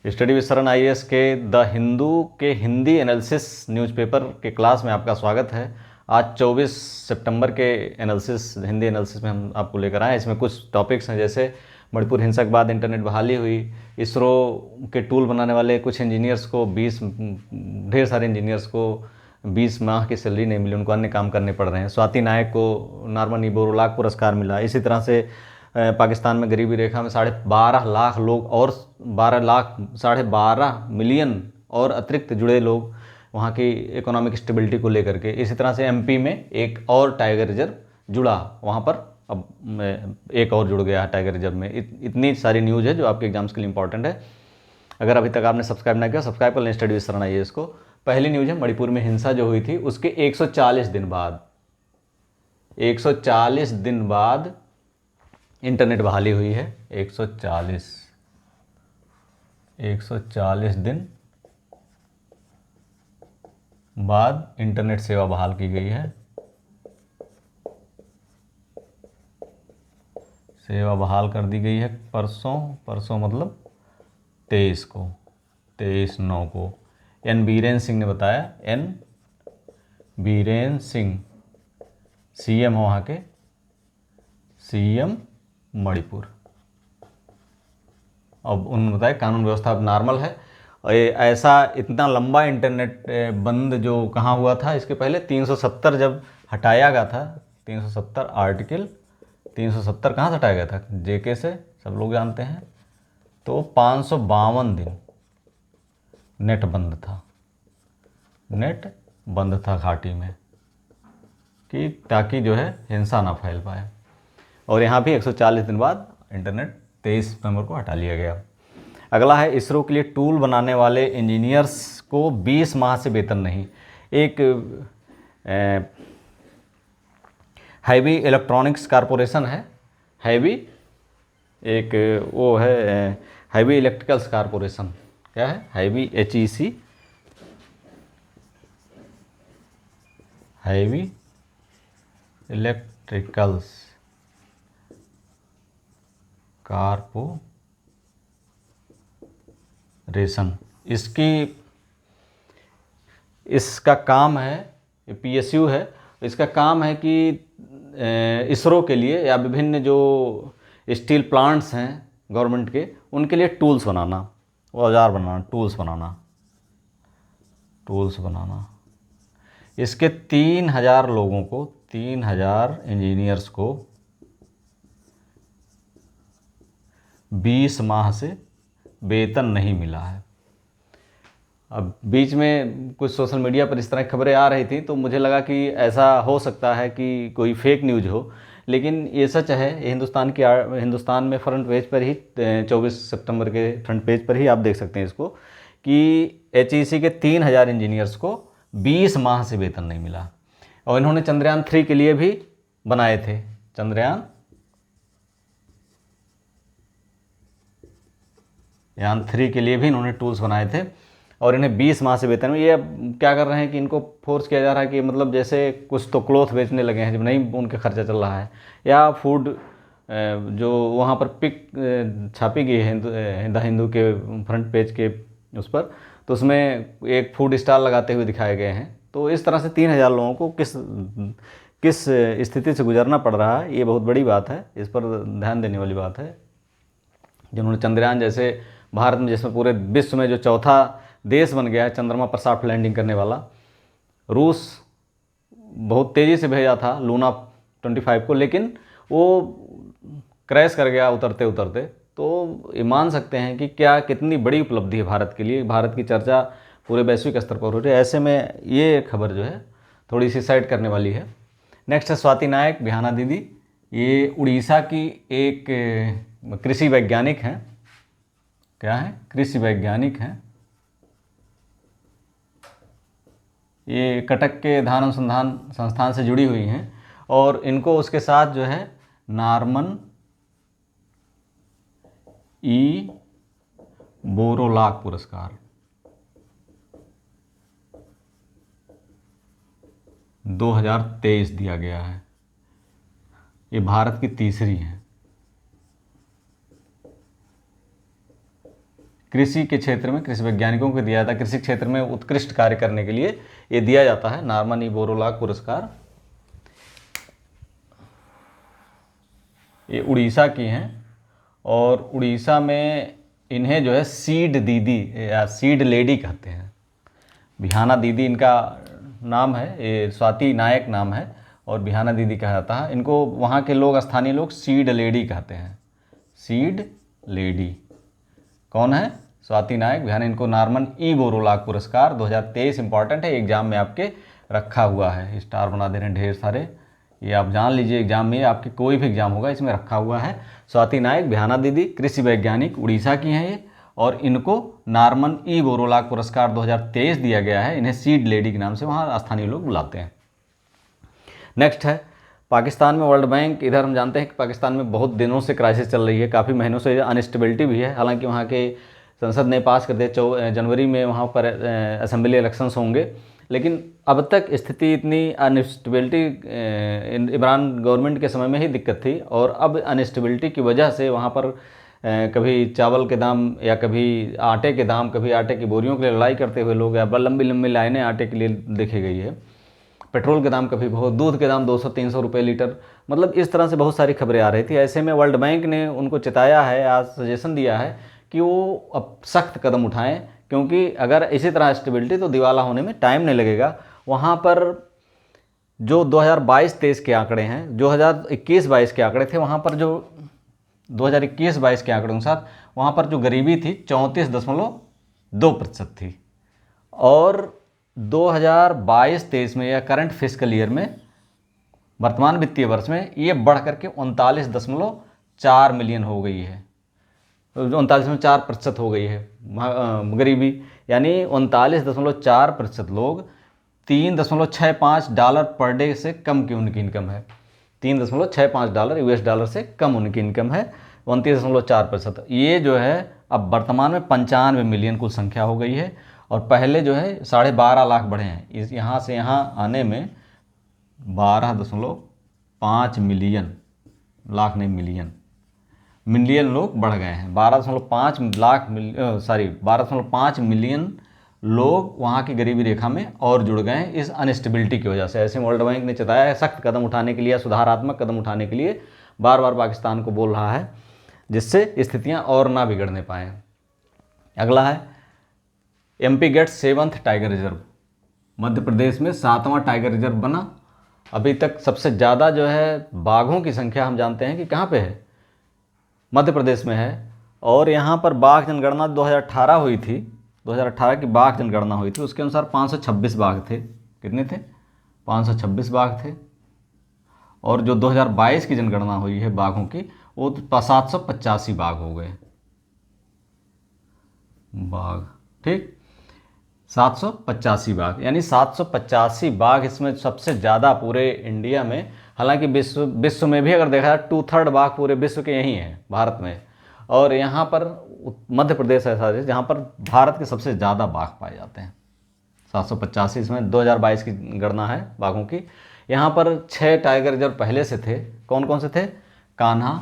Study with शरण IAS के the Hindu के हिंदी एनालिसिस न्यूज़पेपर के क्लास में आपका स्वागत है। आज 24 सितंबर के एनालिसिस हिंदी एनालिसिस में हम आपको लेकर आए। इसमें कुछ टॉपिक्स हैं, जैसे मणिपुर हिंसा के बाद इंटरनेट बहाली हुई, इसरो के टूल बनाने वाले कुछ इंजीनियर्स को ढेर सारे इंजीनियर्स को 20 माह की सैलरी नहीं मिली, उनको अन्य काम करने पड़ रहे हैं। स्वाति नायक को नॉर्मन बोरोलाग पुरस्कार मिला। इसी तरह से पाकिस्तान में गरीबी रेखा में 12.5 लाख लोग और 12 मिलियन और अतिरिक्त जुड़े लोग वहाँ की इकोनॉमिक स्टेबिलिटी को लेकर के। इसी तरह से एमपी में एक और टाइगर रिजर्व जुड़ा, वहाँ पर अब एक और जुड़ गया है टाइगर रिजर्व में। इतनी सारी न्यूज़ है जो आपके एग्जाम्स के लिए इंपॉर्टेंट है। अगर अभी तक आपने सब्सक्राइब ना किया, सब्सक्राइब कर लें स्टडी विद शरण आईएएस को। पहली न्यूज़ है, मणिपुर में हिंसा जो हुई थी उसके 140 दिन बाद 140 दिन बाद इंटरनेट बहाली हुई है। 140 दिन बाद इंटरनेट सेवा बहाल की गई है। सेवा बहाल कर दी गई है परसों मतलब 23/9 को। एन बीरेन सिंह ने बताया। एन बीरेन सिंह सीएम हो वहाँ के, सीएम मणिपुर। अब उन्होंने बताया कानून व्यवस्था अब नॉर्मल है। ऐसा इतना लंबा इंटरनेट बंद जो कहाँ हुआ था, इसके पहले 370 जब हटाया गया था, 370 आर्टिकल 370 कहाँ से हटाया गया था, जेके से, सब लोग जानते हैं। तो 552 दिन नेट बंद था घाटी में, कि ताकि जो है हिंसा ना फैल पाए। और यहाँ भी 140 दिन बाद इंटरनेट 23 नवंबर को हटा लिया गया। अगला है, इसरो के लिए टूल बनाने वाले इंजीनियर्स को 20 माह से वेतन नहीं। एक हैवी इलेक्ट्रॉनिक्स कारपोरेशन है, हैवी इलेक्ट्रिकल्स कारपोरेशन, क्या है, heavy HEC, heavy electricals corporation. इसका काम है, PSU है, इसका काम है कि इसरो के लिए या विभिन्न जो स्टील प्लांट्स हैं गवर्नमेंट के, उनके लिए टूल्स बनाना, औजार बनाना, टूल्स बनाना। इसके 3000 लोगों को, 3000 इंजीनियर्स को 20 माह से वेतन नहीं मिला है। अब बीच में कुछ सोशल मीडिया पर इस तरह की खबरें आ रही थी, तो मुझे लगा कि ऐसा हो सकता है कि कोई फेक न्यूज़ हो, लेकिन ये सच है। हिंदुस्तान में फ्रंट पेज पर ही 24 सितंबर के फ्रंट पेज पर ही आप देख सकते हैं इसको, कि HEC के 3000 इंजीनियर्स को 20 माह से वेतन नहीं मिला। और इन्होंने चंद्रयान 3 के लिए भी बनाए थे, चंद्रयान 3 के लिए भी इन्होंने टूल्स बनाए थे, और इन्हें 20 माह से वेतन में। ये अब क्या कर रहे हैं कि इनको फोर्स किया जा रहा है कि मतलब जैसे कुछ तो क्लॉथ बेचने लगे हैं जब नहीं उनके खर्चा चल रहा है, या फूड जो वहाँ पर पिक छापी गई है द हिंदू के फ्रंट पेज के उस पर, तो उसमें एक फूड स्टॉल लगाते हुए दिखाए गए हैं। तो इस तरह से 3000 लोगों को किस स्थिति से गुजरना पड़ रहा है, ये बहुत बड़ी बात है, इस पर ध्यान देने वाली बात है। जिन्होंने चंद्रयान जैसे भारत में, जिसमें पूरे विश्व में जो चौथा देश बन गया है चंद्रमा पर सॉफ्ट लैंडिंग करने वाला, रूस बहुत तेज़ी से भेजा था लूना 25 को, लेकिन वो क्रैश कर गया उतरते उतरते। तो ये मान सकते हैं कि कितनी बड़ी उपलब्धि है भारत के लिए। भारत की चर्चा पूरे वैश्विक स्तर पर हो रही है। ऐसे में ये खबर जो है थोड़ी सी साइड करने वाली है। नेक्स्ट है स्वाति नायक, बिहाना दीदी। ये उड़ीसा की एक कृषि वैज्ञानिक हैं। क्या है? कृषि वैज्ञानिक हैं। ये कटक के धान अनुसंधान संस्थान से जुड़ी हुई हैं, और इनको उसके साथ जो है नॉर्मन बोरोलाग पुरस्कार 2023 दिया गया है। ये भारत की तीसरी हैं। कृषि के क्षेत्र में कृषि वैज्ञानिकों को दिया जाता है, कृषि क्षेत्र में उत्कृष्ट कार्य करने के लिए ये दिया जाता है नॉर्मन ई बोरलॉग पुरस्कार। ये उड़ीसा की हैं और उड़ीसा में इन्हें जो है सीड दीदी या सीड लेडी कहते हैं। बिहाना दीदी इनका नाम है, ये स्वाति नायक नाम है और बिहाना दीदी कहा जाता है। इनको वहाँ के लोग, स्थानीय लोग सीड लेडी कहते हैं। सीड लेडी कौन है? स्वाति नायक, बिहाना। इनको नॉर्मन ई बोरलॉग पुरस्कार 2023 इंपॉर्टेंट है, एग्जाम में आपके रखा हुआ है। स्टार बना दे रहे हैं ढेर सारे, ये आप जान लीजिए, एग्जाम में आपके कोई भी एग्जाम होगा इसमें रखा हुआ है। स्वाति नायक, बिहाना दीदी, कृषि वैज्ञानिक, उड़ीसा की हैं ये, और इनको नॉर्मन ई बोरलॉग पुरस्कार 2023 दिया गया है। इन्हें सीड लेडी के नाम से वहाँ स्थानीय लोग बुलाते हैं। नेक्स्ट है पाकिस्तान में वर्ल्ड बैंक। इधर हम जानते हैं कि पाकिस्तान में बहुत दिनों से क्राइसिस चल रही है, काफ़ी महीनों से अनस्टेबिलिटी भी है। हालांकि वहाँ के संसद ने पास कर दिया, जनवरी में वहाँ पर असेंबली इलेक्शंस होंगे, लेकिन अब तक स्थिति इतनी अनस्टेबिलिटी इमरान गवर्नमेंट के समय में ही दिक्कत थी, और अब अनस्टेबिलिटी की वजह से वहाँ पर कभी चावल के दाम या कभी आटे के दाम, कभी आटे की बोरियों के लिए लड़ाई करते हुए लोग, या लंबी लंबी लाइनें आटे के लिए देखी गई है। पेट्रोल के दाम कभी बहुत, दूध के दाम 200-300 रुपये लीटर, मतलब इस तरह से बहुत सारी खबरें आ रही थी। ऐसे में वर्ल्ड बैंक ने उनको चिताया है, आज सजेशन दिया है कि वो अब सख्त कदम उठाएं, क्योंकि अगर इसी तरह स्टेबिलिटी तो दिवाला होने में टाइम नहीं लगेगा। वहाँ पर जो 2022-23 के आंकड़े हैं, 2021-22 के आंकड़े थे, वहाँ पर जो 2021-22 के आंकड़े अनुसार वहाँ पर जो गरीबी थी 34.2% थी, और 2022-23 में या करंट फिस्कल ईयर में, वर्तमान वित्तीय वर्ष में, ये बढ़ करके 39.4 मिलियन हो गई है, 39.4% हो गई है गरीबी। यानी 39.4% लोग $3.65 पर डे से कम की उनकी इनकम है। $3.65 US डॉलर से कम उनकी इनकम है, 29.4%। ये जो है अब वर्तमान में 95 मिलियन कुल संख्या हो गई है, और पहले जो है 12.5 लाख बढ़े हैं। इस यहाँ से यहाँ आने में 12.5 मिलियन, लाख नहीं मिलियन लोग बढ़ गए हैं। 12.5 मिलियन लोग वहाँ की गरीबी रेखा में और जुड़ गए हैं इस अनस्टेबिलिटी की वजह से। ऐसे वर्ल्ड बैंक ने चेताया है सख्त कदम उठाने के लिए, सुधारात्मक कदम उठाने के लिए बार बार पाकिस्तान को बोल रहा है, जिससे स्थितियाँ और ना बिगड़ने पाएँ। अगला है MP gets 7th tiger reserve. Madhya Pradesh में 7वां टाइगर रिजर्व बना। अभी तक सबसे ज़्यादा जो है बाघों की संख्या हम जानते हैं कि कहाँ पे है, मध्य प्रदेश में है। और यहाँ पर बाघ जनगणना 2018 हुई थी, 2018 की बाघ जनगणना हुई थी, उसके अनुसार 526 बाघ थे। कितने थे? 526 बाघ थे। और जो 2022 की जनगणना हुई है बाघों की, वो 785 बाघ हो गए बाघ, ठीक, 785 बाघ, यानी 785 बाघ इसमें सबसे ज़्यादा पूरे इंडिया में। हालांकि विश्व में भी अगर देखा जाए 2/3 बाघ पूरे विश्व के यहीं हैं, भारत में। और यहाँ पर मध्य प्रदेश ऐसा है जहाँ पर भारत के सबसे ज़्यादा बाघ पाए जाते हैं, 785। इसमें 2022 की गणना है बाघों की। यहाँ पर 6 टाइगर रिजर्व पहले से थे। कौन कौन से थे? कान्हा,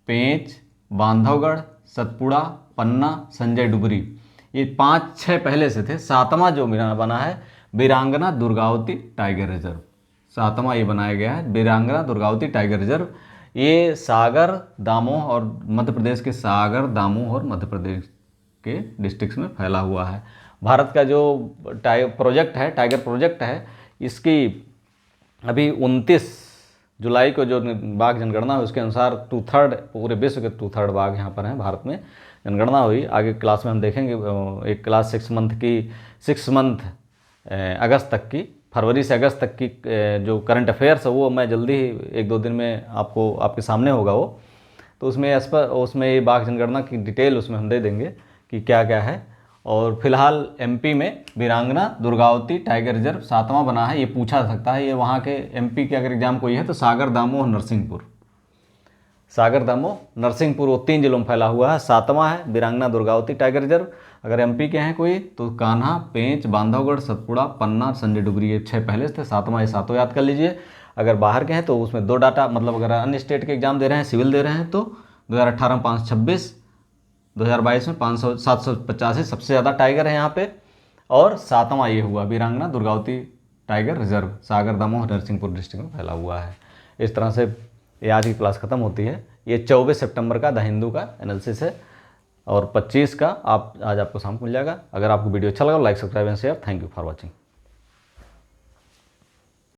पेंच, बांधवगढ़, सतपुड़ा, पन्ना, संजय डुगरी, ये 5-6 पहले से थे। 7वां जो बना है वीरांगना दुर्गावती टाइगर रिजर्व, 7वां ये बनाया गया है वीरांगना दुर्गावती टाइगर रिजर्व। ये सागर, दामोह और मध्य प्रदेश के सागर, दामोह और मध्य प्रदेश के डिस्ट्रिक्ट्स में फैला हुआ है। भारत का जो टाइगर प्रोजेक्ट है, इसकी अभी 29 जुलाई को जो बाघ जनगणना हुई, उसके अनुसार 2/3 पूरे विश्व के 2/3 बाघ यहाँ पर हैं। भारत में जनगणना हुई, आगे क्लास में हम देखेंगे। एक क्लास 6 मंथ अगस्त तक की, फरवरी से अगस्त तक की जो करंट अफेयर्स है, वो मैं जल्दी ही 1-2 दिन में आपके सामने होगा वो। तो उसमें ये बाघ जनगणना की डिटेल उसमें हम दे देंगे कि क्या क्या है। और फिलहाल MP में वीरांगना दुर्गावती टाइगर रिजर्व 7वां बना है। ये पूछा जा सकता है, ये वहाँ के MP के अगर एग्जाम कोई है तो सागर, दामोह, नरसिंहपुर, वो 3 जिलों में फैला हुआ है। 7वां है वीरांगना दुर्गावती टाइगर रिजर्व। अगर MP के हैं कोई तो कान्हा, पेंच, बांधवगढ़, सतपुड़ा, पन्ना, संजय डुगरी, ये 6 पहले थे। 7वां ये 7 याद कर लीजिए। अगर बाहर के हैं तो उसमें 2 डाटा, मतलब अगर अन्य स्टेट के एग्जाम दे रहे हैं, सिविल दे रहे हैं, तो 2018 में 526, 2022 में 785 सबसे ज़्यादा टाइगर है यहाँ पे। और 7वां ये हुआ वीरांगना Durgavati tiger reserve Sagar Damoh Narsinghpur district में फैला हुआ है। इस तरह से ये आज की क्लास ख़त्म होती है। ये 24 सितंबर का द हिंदू का एनालिसिस है और 25 का आज आपको शाम को मिल जाएगा। अगर आपको वीडियो अच्छा लगा like subscribe and share. Thank you for watching.